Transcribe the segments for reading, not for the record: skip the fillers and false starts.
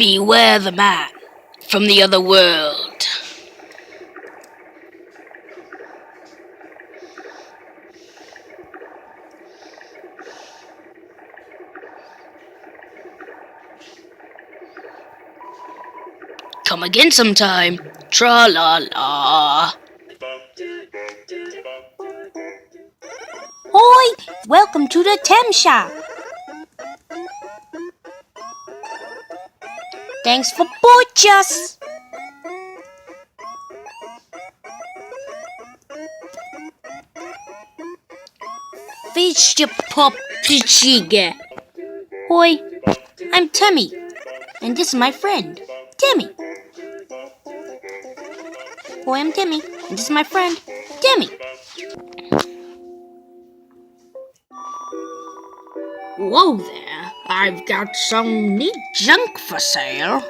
Beware the man from the other world. Come again sometime. Tra-la-la. Hoi! Welcome to the Tem Shop. Thanks for purchase. Fish your pop chiga. Hoi! I'm Tammy, and this is my friend, Tammy. Hoi, I'm Tammy, and this is my friend, Tammy. Whoa there, I've got some neat junk for sale.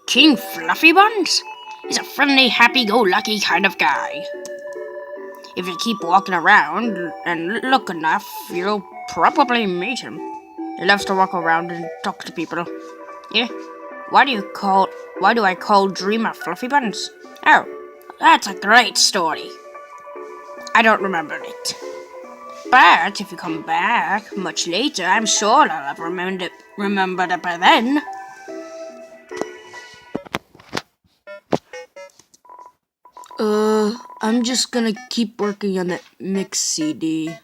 King Fluffy Buns is a friendly, happy-go-lucky kind of guy. If you keep walking around and look enough, you'll probably meet him. He loves to walk around and talk to people. Yeah? Why do I call Dreamer Fluffy Buns? Oh, that's a great story. I don't remember it. But if you come back much later, I'm sure I'll have remembered it by then. I'm just gonna keep working on that mix CD.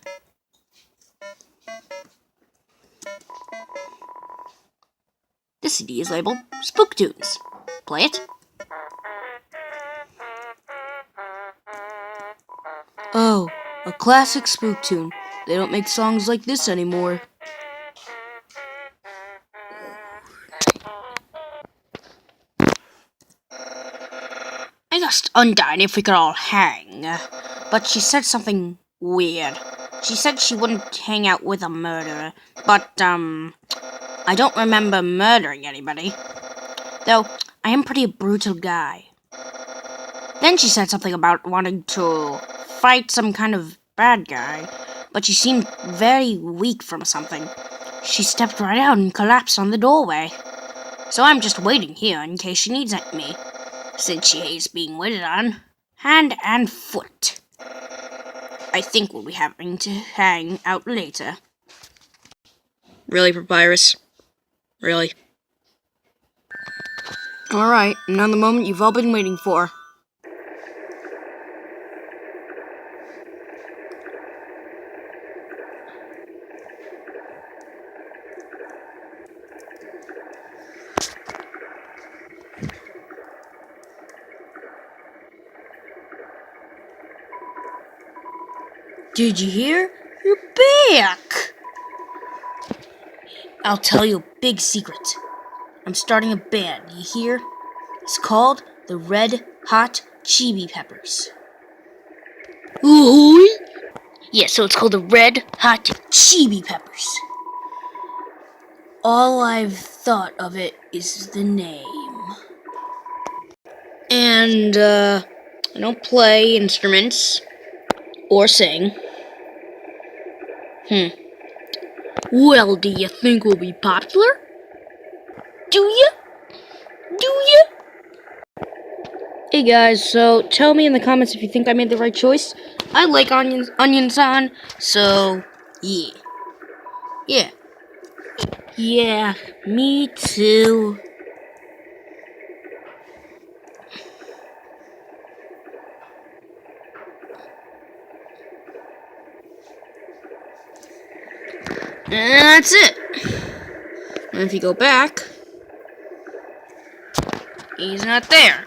This CD is labeled Spook Tunes. Play it. Oh, a classic spook tune. They don't make songs like this anymore. I asked Undine if we could all hang, but she said something weird. She said she wouldn't hang out with a murderer, but, I don't remember murdering anybody. Though, I am pretty brutal guy. Then she said something about wanting to fight some kind of bad guy, but she seemed very weak from something. She stepped right out and collapsed on the doorway. So I'm just waiting here in case she needs me, since she hates being waited on, hand and foot. I think we'll be having to hang out later. Really, Papyrus? Really? Alright, now the moment you've all been waiting for. Did you hear? You're back! I'll tell you a big secret. I'm starting a band, you hear? It's called the Red Hot Chili Peppers. Ooh! Yeah, so it's called the Red Hot Chili Peppers. All I've thought of it is the name. And, I don't play instruments or sing. Well, do you think we'll be popular? Do you? Hey guys, so tell me in the comments if you think I made the right choice. I like onions on, so yeah. Yeah, me too. And that's it. And if you go back, he's not there,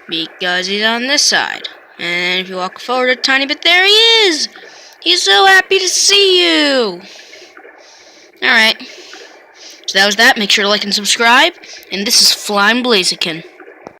because he's on this side. And if you walk forward a tiny bit, there he is! He's so happy to see you! Alright. So that was that. Make sure to like and subscribe. And this is Flying Blaziken.